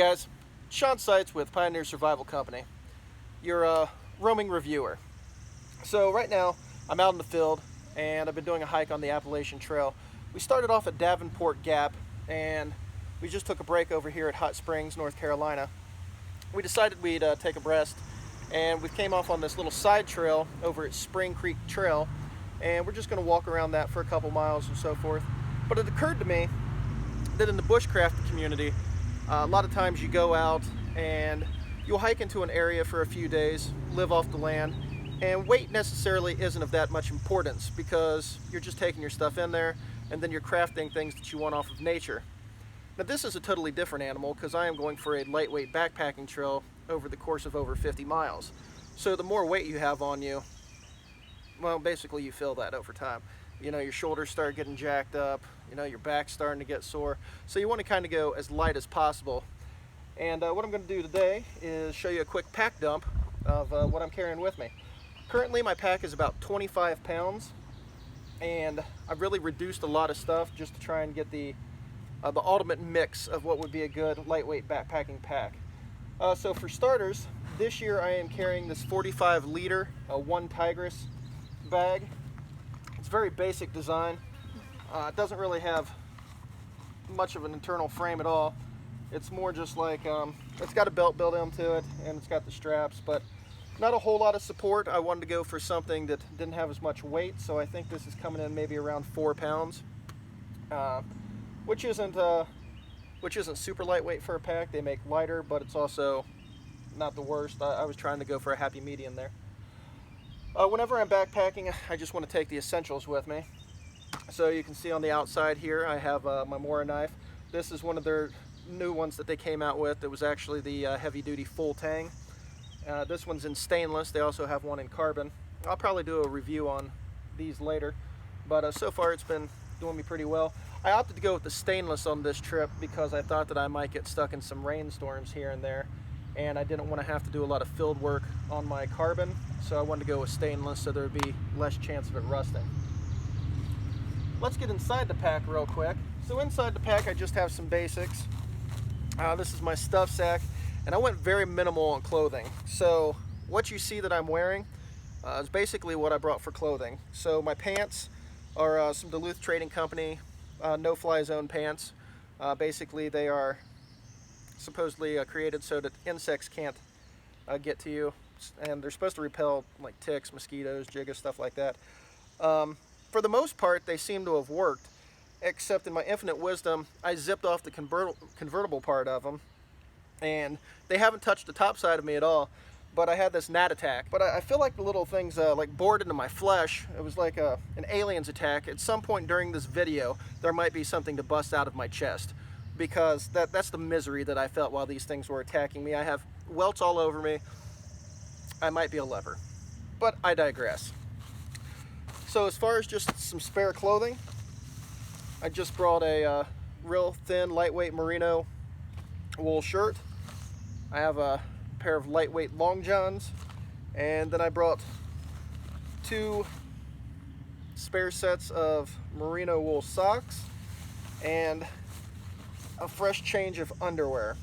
Hey guys, Sean Seitz with Pioneer Survival Company, your roaming reviewer. So right now I'm out in the field and I've been doing a hike on the Appalachian Trail. We started off at Davenport Gap and we just took a break over here at Hot Springs, North Carolina. We decided we'd take a rest, and we came off on this little side trail over at Spring Creek Trail, and we're just going to walk around that for a couple miles and so forth. But it occurred to me that in the bushcraft community, a lot of times you go out and you'll hike into an area for a few days, live off the land, and weight necessarily isn't of that much importance because you're just taking your stuff in there and then you're crafting things that you want off of nature. Now this is a totally different animal because I am going for a lightweight backpacking trail over the course of over 50 miles. So the more weight you have on you, well, basically you feel that over time. You know, your shoulders start getting jacked up, you know, your back's starting to get sore. So you want to kind of go as light as possible. And what I'm going to do today is show you a quick pack dump of what I'm carrying with me. Currently my pack is about 25 pounds, and I've really reduced a lot of stuff just to try and get the ultimate mix of what would be a good lightweight backpacking pack. So for starters, this year I am carrying this 45 liter One Tigress bag. It's very basic design. It doesn't really have much of an internal frame at all. It's more just like, it's got a belt built into it and it's got the straps, but not a whole lot of support. I wanted to go for something that didn't have as much weight, so I think this is coming in maybe around 4 pounds, which isn't super lightweight for a pack. They make lighter, but it's also not the worst. I was trying to go for a happy medium there. Whenever I'm backpacking, I just want to take the essentials with me. So you can see on the outside here, I have my Mora knife. This is one of their new ones that they came out with. It was actually the heavy-duty full tang. This one's in stainless. They also have one in carbon. I'll probably do a review on these later, but so far it's been doing me pretty well. I opted to go with the stainless on this trip because I thought that I might get stuck in some rainstorms here and there, and I didn't want to have to do a lot of field work on my carbon, so I wanted to go with stainless so there would be less chance of it rusting. Let's get inside the pack real quick. So inside the pack I just have some basics. This is my stuff sack, and I went very minimal on clothing. So what you see that I'm wearing is basically what I brought for clothing. So my pants are some Duluth Trading Company no-fly zone pants. Basically they are supposedly created so that insects can't get to you, and they're supposed to repel like ticks, mosquitoes, jiggas, stuff like that. For the most part they seem to have worked, except in my infinite wisdom I zipped off the convertible part of them, and they haven't touched the top side of me at all, but I had this gnat attack. But I feel like the little things like bored into my flesh. It was like an alien's attack. At some point during this video there might be something to bust out of my chest, because that's the misery that I felt while these things were attacking me. I have welts all over me. I might be a leper, but I digress. So as far as just some spare clothing, I just brought a real thin, lightweight merino wool shirt. I have a pair of lightweight long johns, and then I brought 2 spare sets of merino wool socks and a fresh change of underwear.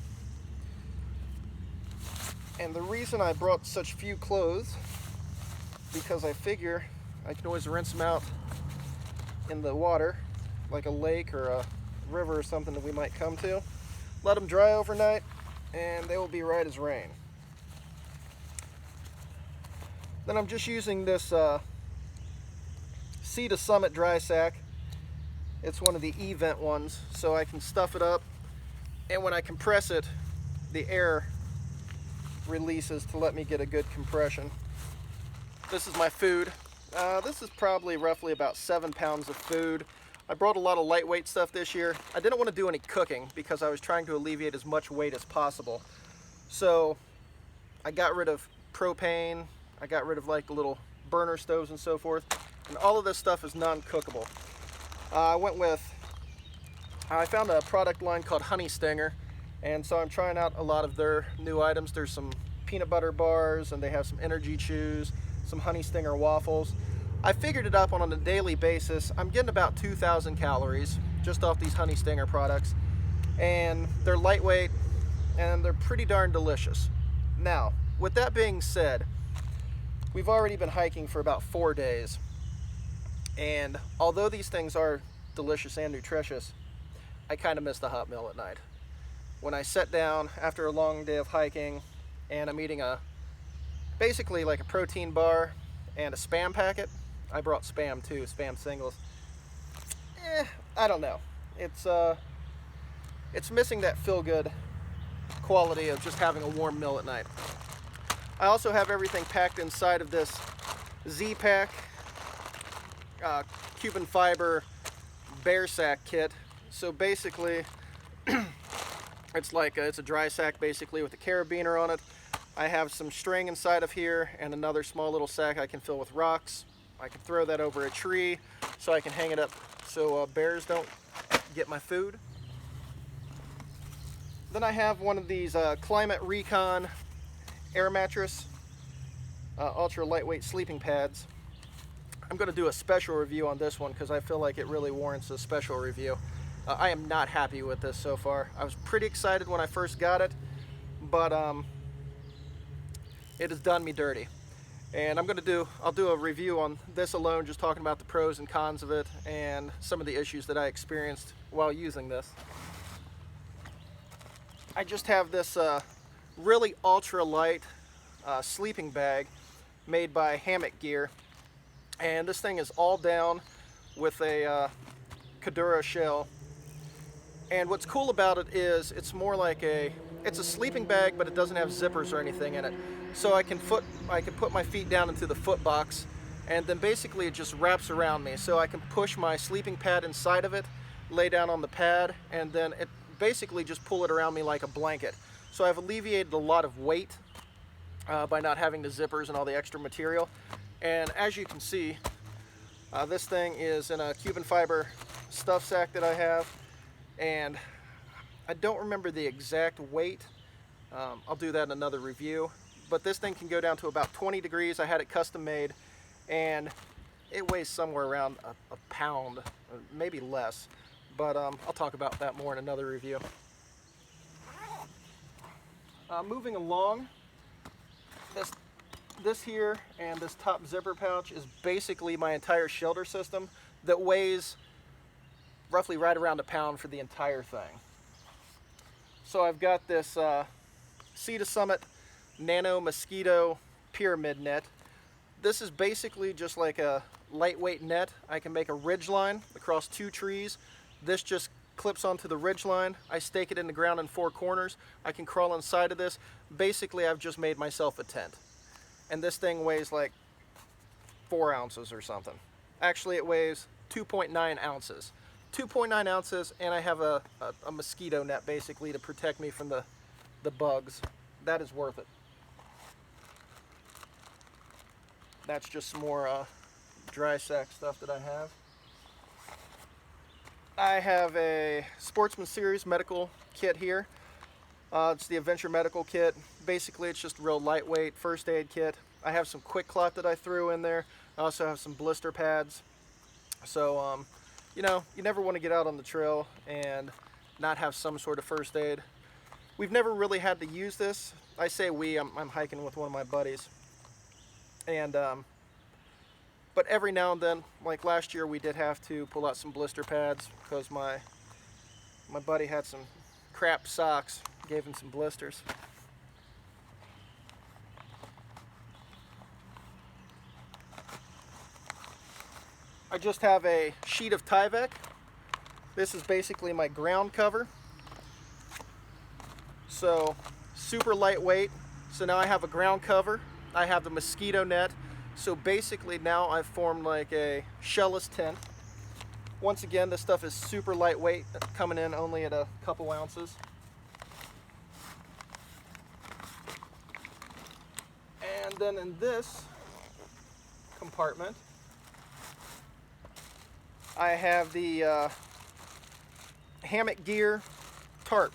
And the reason I brought such few clothes, because I figure I can always rinse them out in the water, like a lake or a river or something that we might come to. Let them dry overnight and they will be right as rain. Then I'm just using this Sea to Summit dry sack. It's one of the E-vent ones, so I can stuff it up, and when I compress it, the air releases to let me get a good compression. This is my food. This is probably roughly about 7 pounds of food. I brought a lot of lightweight stuff this year. I didn't want to do any cooking because I was trying to alleviate as much weight as possible. So I got rid of propane, I got rid of like the little burner stoves and so forth, and all of this stuff is non-cookable. I found a product line called Honey Stinger, and so I'm trying out a lot of their new items. There's some peanut butter bars, and they have some energy chews, some Honey Stinger waffles. I figured it up on a daily basis. I'm getting about 2,000 calories just off these Honey Stinger products, and they're lightweight, and they're pretty darn delicious. Now, with that being said, we've already been hiking for about 4 days, and although these things are delicious and nutritious, I kind of miss the hot meal at night. When I sit down after a long day of hiking and I'm eating basically like a protein bar and a Spam packet. I brought Spam too, Spam singles. I don't know. It's missing that feel-good quality of just having a warm meal at night. I also have everything packed inside of this Z-Pack Cuban fiber bear sack kit. So basically, it's a dry sack basically with a carabiner on it. I have some string inside of here and another small little sack I can fill with rocks. I can throw that over a tree so I can hang it up so bears don't get my food. Then I have one of these Climate Recon air mattress, ultra lightweight sleeping pads. I'm going to do a special review on this one because I feel like it really warrants a special review. I am not happy with this so far. I was pretty excited when I first got it, but it has done me dirty. And I'll do a review on this alone, just talking about the pros and cons of it and some of the issues that I experienced while using this. I just have this really ultra light sleeping bag made by Hammock Gear, and this thing is all down with a Kadura shell. And what's cool about it is it's more like it's a sleeping bag, but it doesn't have zippers or anything in it. So I can put my feet down into the foot box, and then basically it just wraps around me. So I can push my sleeping pad inside of it, lay down on the pad, and then it basically just pull it around me like a blanket. So I've alleviated a lot of weight by not having the zippers and all the extra material. And as you can see, this thing is in a Cuban fiber stuff sack that I have, and I don't remember the exact weight. I'll do that in another review. But this thing can go down to about 20 degrees. I had it custom made, and it weighs somewhere around a pound, or maybe less. But I'll talk about that more in another review. Moving along, this here and this top zipper pouch is basically my entire shelter system that weighs roughly right around a pound for the entire thing. So I've got this Sea to Summit Nano Mosquito Pyramid net. This is basically just like a lightweight net. I can make a ridge line across 2 trees. This just clips onto the ridge line. I stake it in the ground in 4 corners. I can crawl inside of this. Basically, I've just made myself a tent. And this thing weighs like 4 ounces or something. Actually, it weighs 2.9 ounces. 2.9 ounces, and I have a mosquito net basically to protect me from the bugs. That is worth it. That's just some more dry sack stuff that I have. I have a Sportsman Series medical kit here. It's the Adventure Medical Kit. Basically, it's just a real lightweight first aid kit. I have some Quick Clot that I threw in there. I also have some blister pads. So, you know, you never want to get out on the trail and not have some sort of first aid. We've never really had to use this. I say we, I'm hiking with one of my buddies. And, but every now and then, like last year, we did have to pull out some blister pads because my buddy had some crap socks, gave him some blisters. I just have a sheet of Tyvek. This is basically my ground cover. So super lightweight. So now I have a ground cover. I have the mosquito net. So basically now I've formed like a shellless tent. Once again, this stuff is super lightweight, coming in only at a couple ounces. And then in this compartment, I have the Hammock Gear tarp.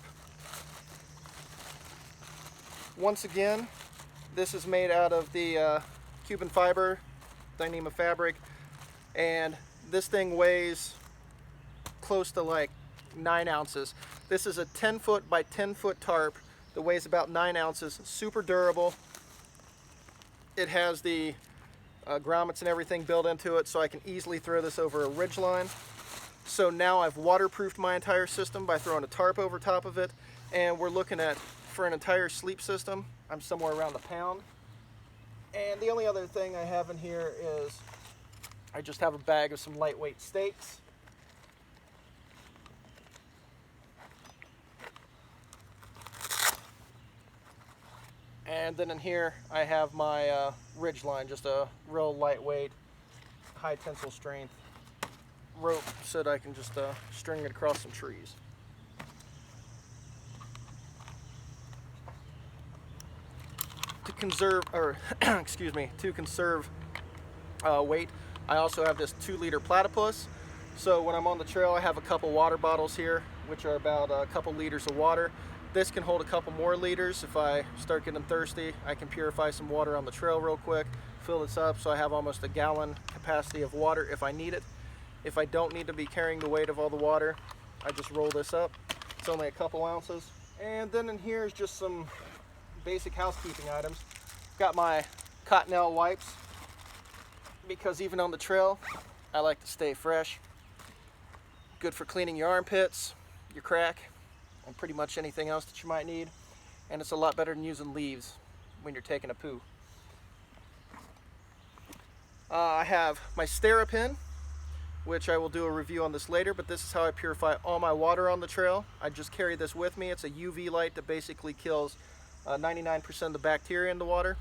Once again, this is made out of the Cuban fiber, Dyneema fabric, and this thing weighs close to like 9 ounces. This is a 10 foot by 10 foot tarp, that weighs about 9 ounces, super durable. It has the grommets and everything built into it, so I can easily throw this over a ridge line. So now I've waterproofed my entire system by throwing a tarp over top of it, and we're looking at, for an entire sleep system, I'm somewhere around a pound. And the only other thing I have in here is I just have a bag of some lightweight stakes. And then in here I have my ridge line, just a real lightweight, high tensile strength rope so that I can just string it across some trees. To conserve, or excuse me, to conserve weight, I also have this 2-liter platypus. So when I'm on the trail, I have a couple water bottles here, which are about a couple liters of water. This can hold a couple more liters. If I start getting thirsty, I can purify some water on the trail real quick, fill this up, so I have almost a gallon capacity of water if I need it. If I don't need to be carrying the weight of all the water, I just roll this up. It's only a couple ounces. And then in here is just some basic housekeeping items. Got my Cottonelle wipes, because even on the trail, I like to stay fresh. Good for cleaning your armpits, your crack, and pretty much anything else that you might need. And it's a lot better than using leaves when you're taking a poo. I have my Sterapin, which I will do a review on this later, but this is how I purify all my water on the trail. I just carry this with me. It's a UV light that basically kills 99% of the bacteria in the water.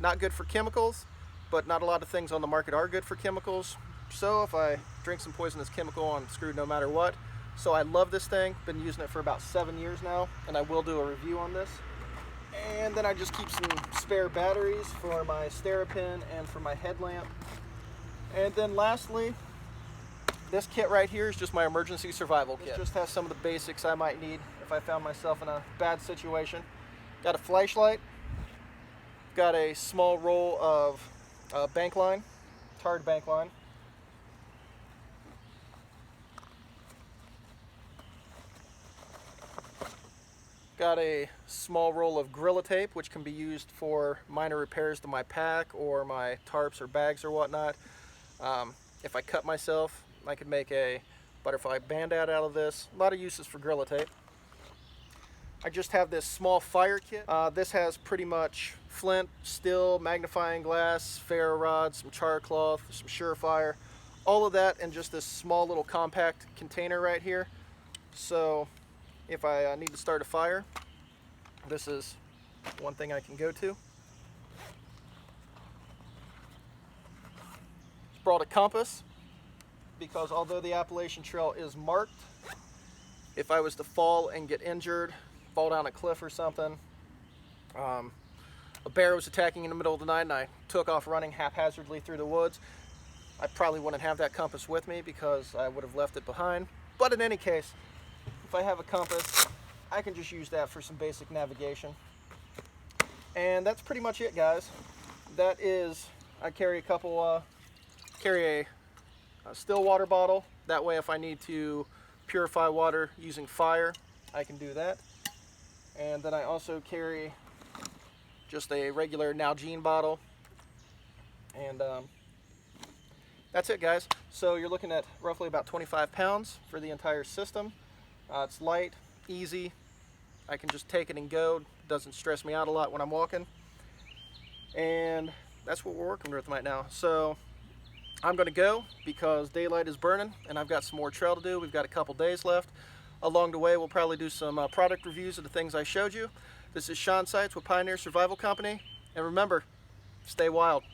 Not good for chemicals, but not a lot of things on the market are good for chemicals. So if I drink some poisonous chemical, I'm screwed no matter what. So I love this thing. Been using it for about 7 years now, and I will do a review on this. And then I just keep some spare batteries for my Sterapin and for my headlamp. And then lastly, this kit right here is just my emergency survival kit. It just has some of the basics I might need if I found myself in a bad situation. Got a flashlight, got a small roll of bank line, tarred bank line. Got a small roll of Gorilla Tape, which can be used for minor repairs to my pack or my tarps or bags or whatnot. If I cut myself, I could make a butterfly bandad out of this. A lot of uses for Gorilla Tape. I just have this small fire kit. This has pretty much flint, steel, magnifying glass, ferro rods, some char cloth, some Surefire, all of that in just this small little compact container right here. So if I need to start a fire, this is one thing I can go to. Just brought a compass, because although the Appalachian Trail is marked, if I was to fall and get injured, fall down a cliff or something, a bear was attacking in the middle of the night and I took off running haphazardly through the woods, I probably wouldn't have that compass with me because I would have left it behind. But in any case, if I have a compass, I can just use that for some basic navigation. And that's pretty much it, guys. That is, I carry a couple, carry a still water bottle. That way if I need to purify water using fire, I can do that. And then I also carry just a regular Nalgene bottle. And that's it, guys. So you're looking at roughly about 25 pounds for the entire system. It's light, easy. I can just take it and go. It doesn't stress me out a lot when I'm walking. And that's what we're working with right now. So I'm going to go because daylight is burning and I've got some more trail to do. We've got a couple days left. Along the way, we'll probably do some product reviews of the things I showed you. This is Sean Seitz with Pioneer Survival Company. And remember, stay wild.